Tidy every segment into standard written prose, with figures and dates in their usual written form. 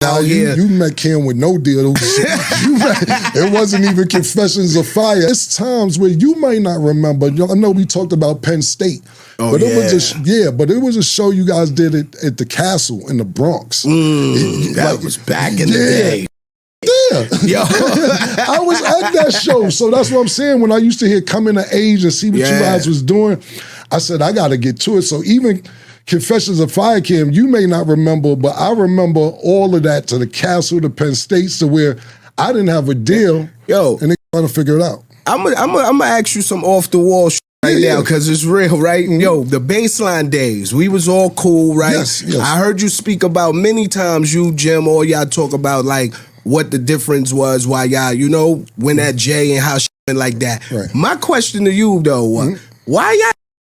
Now you met Cam with no deal. It wasn't even Confessions of Fire. It's times where you might not remember. I know we talked about Penn State. But it was a show you guys did at the Castle in the Bronx. That was back in the day. Yeah. I was at that show. So that's what I'm saying. When I used to hear Coming of Age and see what you guys was doing, I said, I got to get to it. So even Confessions of Fire, Cam, you may not remember, but I remember all of that, to the Castle, to Penn State, to where I didn't have a deal. And they trying to figure it out. I'm gonna ask you some off the wall shit right now, because it's real, right? Yo, the baseline days, we was all cool, right? Yes. I heard you speak about many times, you, Jim, all y'all talk about like what the difference was, why y'all, went at Jay and how shit went like that. Right. My question to you though, why y'all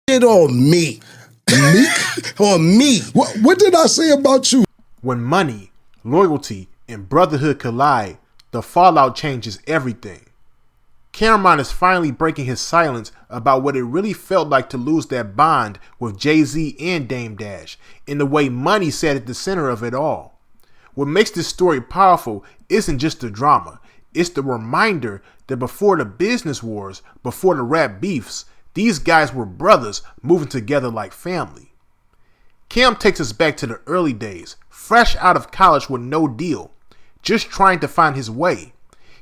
shit on me? On me. What did I say about you? When money, loyalty, and brotherhood collide, the fallout changes everything. Cameron is finally breaking his silence about what it really felt like to lose that bond with Jay-Z and Dame Dash, in the way money sat at the center of it all. What makes this story powerful isn't just the drama, it's the reminder that before the business wars, before the rap beefs, these guys were brothers moving together like family. Cam takes us back to the early days, fresh out of college with no deal, just trying to find his way.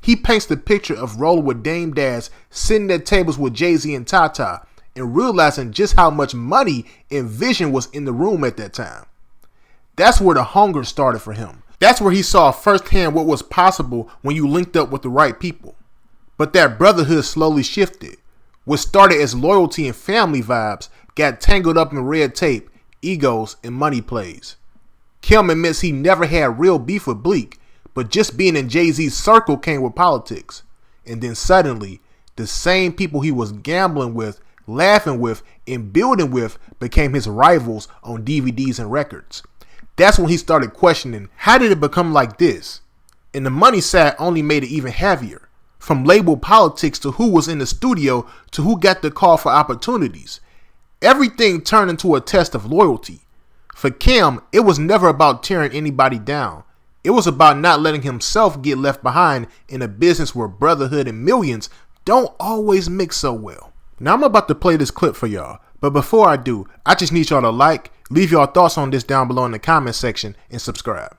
He paints the picture of rolling with Dame Dash, sitting at tables with Jay-Z and Tata, and realizing just how much money and vision was in the room at that time. That's where the hunger started for him. That's where he saw firsthand what was possible when you linked up with the right people. But that brotherhood slowly shifted. What started as loyalty and family vibes got tangled up in red tape, egos, and money plays. Kim admits he never had real beef with Bleak, but just being in Jay-Z's circle came with politics. And then suddenly, the same people he was gambling with, laughing with, and building with became his rivals on DVDs and records. That's when he started questioning, how did it become like this? And the money side only made it even heavier. From label politics to who was in the studio to who got the call for opportunities. Everything turned into a test of loyalty. For Cam, it was never about tearing anybody down. It was about not letting himself get left behind in a business where brotherhood and millions don't always mix so well. Now I'm about to play this clip for y'all, but before I do, I just need y'all to leave y'all thoughts on this down below in the comment section, and subscribe.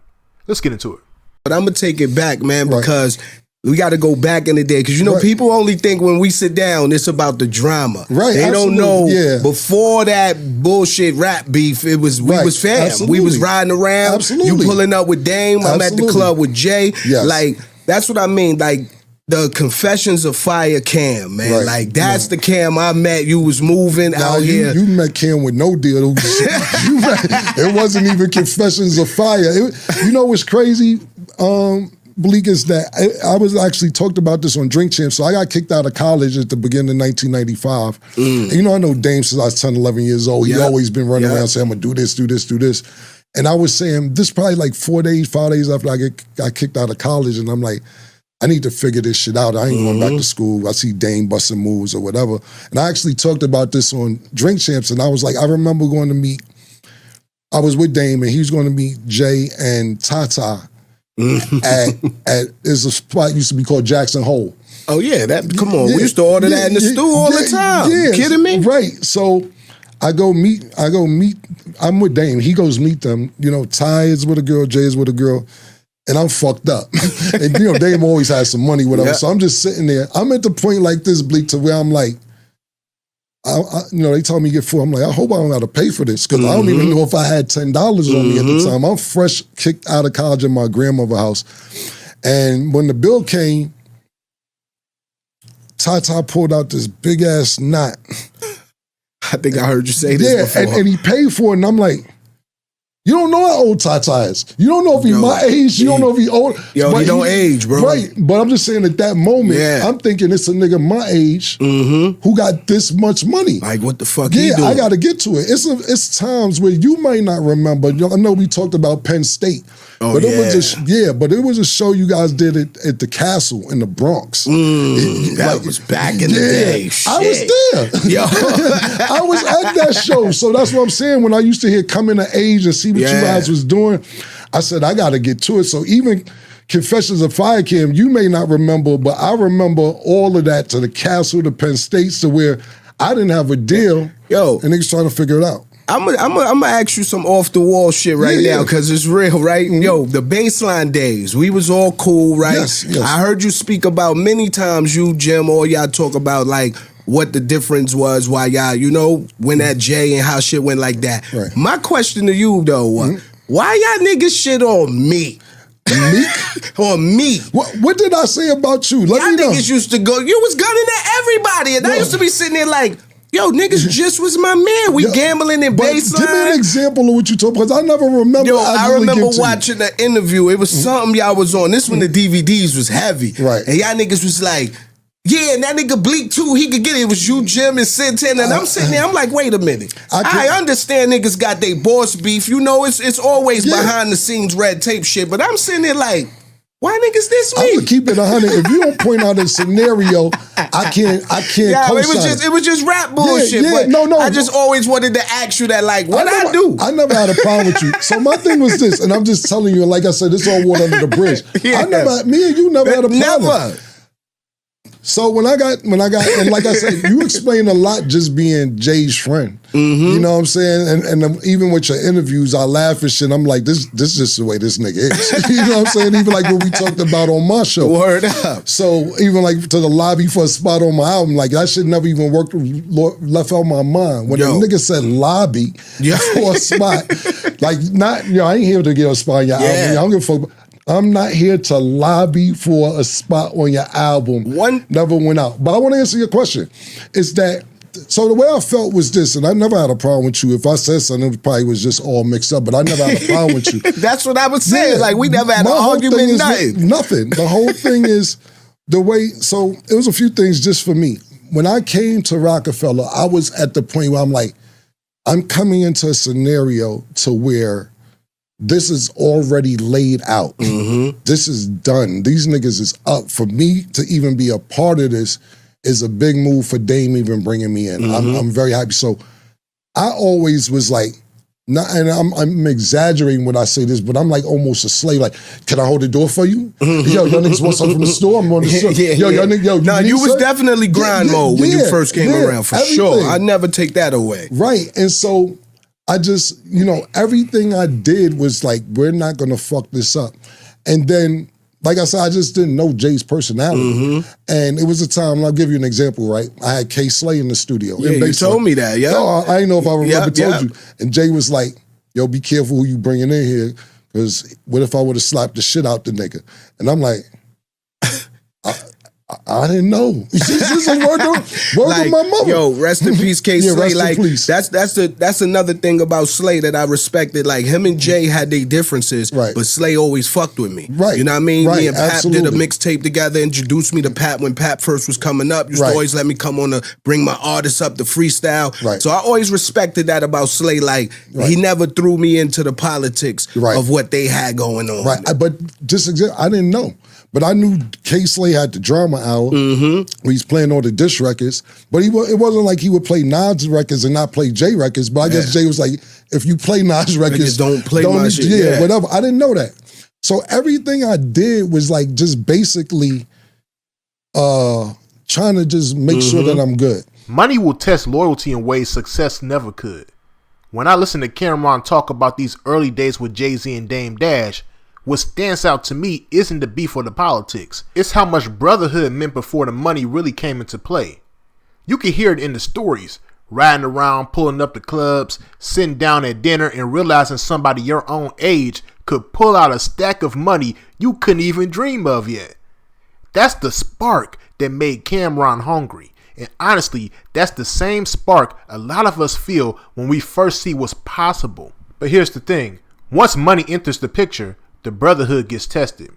Let's get into it. But I'm gonna take it back, man, because we got to go back in the day, because people only think when we sit down it's about the drama. They don't know before that bullshit rap beef, we was fam. We was riding around. You pulling up with Dame. I'm at the club with Jay. Like, that's what I mean. Like, the Confessions of Fire Cam, man. Like, that's the Cam I met. You was moving out here. You met Cam with no deal. It wasn't even Confessions of Fire. You know what's crazy? Bleak, is that I was actually talked about this on Drink Champs. So I got kicked out of college at the beginning of 1995. And I know Dame since I was 10, 11 years old. He always been running around saying, I'm going to do this, do this, do this. And I was saying, this probably like 5 days after I got kicked out of college. And I'm like, I need to figure this shit out. I ain't going back to school. I see Dame busting moves or whatever. And I actually talked about this on Drink Champs. And I was like, I remember going to meet, I was with Dame and he was going to meet Jay and Tata. There's a spot used to be called Jackson Hole. Oh yeah, come on. We used to order that in the stew all the time. You kidding me? Right. So I go meet, I'm with Dame. He goes meet them. Ty is with a girl, Jay is with a girl, and I'm fucked up. And Dame always has some money, whatever. So I'm just sitting there. I'm at the point like this, Bleak, to where I'm like, they told me to get food. I'm like, I hope I don't got to pay for this, because I don't even know if I had $10 on me at the time. I'm fresh kicked out of college in my grandmother's house. And when the bill came, Tata pulled out this big ass knot. I think I heard you say this before. And he paid for it, and I'm like, you don't know how old Tata is. You don't know if he's my age. You don't know if he's old. He don't age, bro. Right. But I'm just saying at that moment, I'm thinking it's a nigga my age who got this much money. Like, what the fuck he doing? I got to get to it. It's times where you might not remember. I know we talked about Penn State. But it was a show you guys did at the Castle in the Bronx. That was back in the day. I was there. I was at that show. So that's what I'm saying. When I used to hear Coming of Age and see what you guys was doing, I said, I got to get to it. So even Confessions of Fire Cam, you may not remember, but I remember all of that, to the castle, to Penn State, to where I didn't have a deal. Yo. And niggas trying to figure it out. I'm gonna ask you some off the wall shit right now, because it's real, right? Mm-hmm. Yo, the baseline days, we was all cool, right? Yes. I heard you speak about many times, you, Jim, all y'all talk about like what the difference was, why y'all, you know, went at Jay and how shit went like that. Right. My question to you though, why y'all niggas shit on me? Me? On me. What did I say about you? Let y'all me know. Niggas used to go, you was gunning at everybody, and I used to be sitting there like, yo, niggas just was my man. We gambling in baseline. Give me an example of what you told, because I never remember. Yo, I remember watching the interview. It was something y'all was on. This when the DVDs was heavy. Right. And y'all niggas was like, yeah, and that nigga Bleak too, he could get it. It was you, Jim, and Sintin. And I'm sitting there, I'm like, wait a minute. I understand niggas got they boss beef. You know, it's always behind the scenes red tape shit. But I'm sitting there like, why niggas this me? I'm gonna keep it 100. If you don't point out a scenario, I can't co-sign. It was just rap bullshit. But no. I just always wanted to ask you that, like, what I do? I never had a problem with you. So my thing was this, and I'm just telling you, like I said, this all water under the bridge. Me and you never had a problem. Never. So when I got, and like I said, you explained a lot just being Jay's friend. Mm-hmm. You know what I'm saying? And even with your interviews, I laugh and shit. I'm like, this is just the way this nigga is. You know what I'm saying? Even like what we talked about on my show. Word up. So even like to the lobby for a spot on my album, like that shit never even left out my mind. When the nigga said lobby for a spot, like not, I ain't here to get a spot on your album. I don't give a fuck. I'm not here to lobby for a spot on your album. One never went out. But I want to answer your question. Is that, so the way I felt was this, and I never had a problem with you. If I said something, it probably was just all mixed up, but I never had a problem with you. That's what I was saying. Yeah, like, we never had an argument, nothing. The whole thing is the way, so it was a few things just for me. When I came to Rocafella, I was at the point where I'm like, I'm coming into a scenario to where this is already laid out. Mm-hmm. This is done. These niggas is up. For me to even be a part of this is a big move for Dame even bringing me in. Mm-hmm. I'm very happy. So I always was like, and I'm exaggerating when I say this, but I'm like almost a slave. Like, can I hold the door for you? Mm-hmm. Yo, y'all niggas want something from the store? I'm on the store. You was definitely grind mode when you first came around, for everything. Sure. I never take that away. Right. And so I just, everything I did was like, we're not going to fuck this up. And then, like I said, I just didn't know Jay's personality. Mm-hmm. And it was a time, and I'll give you an example, right? I had K Slay in the studio. Yeah, you told me that, yeah. No, I didn't know if I remember told you. And Jay was like, yo, be careful who you bringing in here, because what if I would have slapped the shit out the nigga? And I'm like, I didn't know. This is a word like, my mother. Yo, rest in peace, K Slay. Like, that's another thing about Slay that I respected. Like, him and Jay had their differences, but Slay always fucked with me. Right. You know what I mean? Right. Me and Pap did a mixtape together, introduced me to Pap when Pap first was coming up. Used to always let me come on to bring my artists up to freestyle. Right. So I always respected that about Slay. Like, he never threw me into the politics of what they had going on. Right. But I didn't know. But I knew K Slay had the drama hour where he's playing all the diss records. But it wasn't like he would play Nas records and not play Jay records. But I guess Jay was like, if you play Nas records, don't play my shit. Yeah, whatever. I didn't know that. So everything I did was like just basically trying to just make sure that I'm good. Money will test loyalty in ways success never could. When I listen to Cameron talk about these early days with Jay-Z and Dame Dash, what stands out to me isn't the beef or the politics. It's how much brotherhood meant before the money really came into play. You can hear it in the stories. Riding around, pulling up the clubs, sitting down at dinner and realizing somebody your own age could pull out a stack of money you couldn't even dream of yet. That's the spark that made Cameron hungry. And honestly, that's the same spark a lot of us feel when we first see what's possible. But here's the thing. Once money enters the picture, the brotherhood gets tested.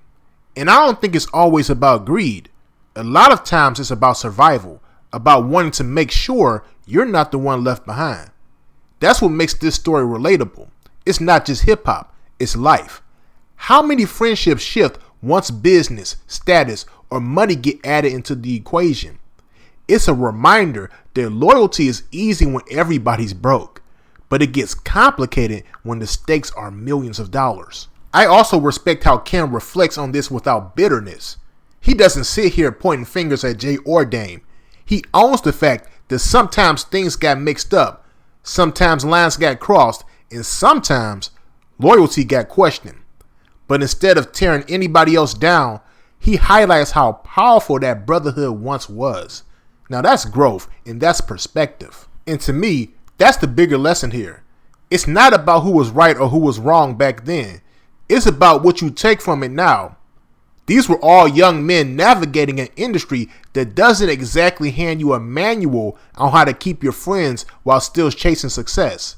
And I don't think it's always about greed. A lot of times it's about survival, about wanting to make sure you're not the one left behind. That's what makes this story relatable. It's not just hip hop, it's life. How many friendships shift once business, status, or money get added into the equation? It's a reminder that loyalty is easy when everybody's broke, but it gets complicated when the stakes are millions of dollars. I also respect how Cam reflects on this without bitterness. He doesn't sit here pointing fingers at Jay or Dame. He owns the fact that sometimes things got mixed up, sometimes lines got crossed, and sometimes loyalty got questioned. But instead of tearing anybody else down, he highlights how powerful that brotherhood once was. Now that's growth and that's perspective. And to me, that's the bigger lesson here. It's not about who was right or who was wrong back then. It's about what you take from it now. These were all young men navigating an industry that doesn't exactly hand you a manual on how to keep your friends while still chasing success.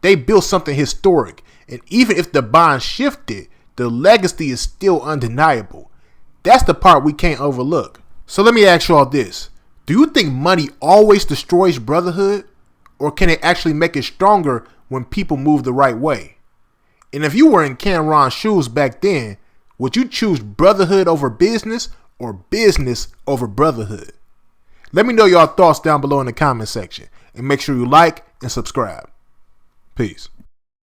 They built something historic, and even if the bond shifted, the legacy is still undeniable. That's the part we can't overlook. So let me ask you all this. Do you think money always destroys brotherhood? Or can it actually make it stronger when people move the right way? And if you were in Cameron's shoes back then, would you choose brotherhood over business or business over brotherhood? Let me know your thoughts down below in the comment section. And make sure you like and subscribe. Peace.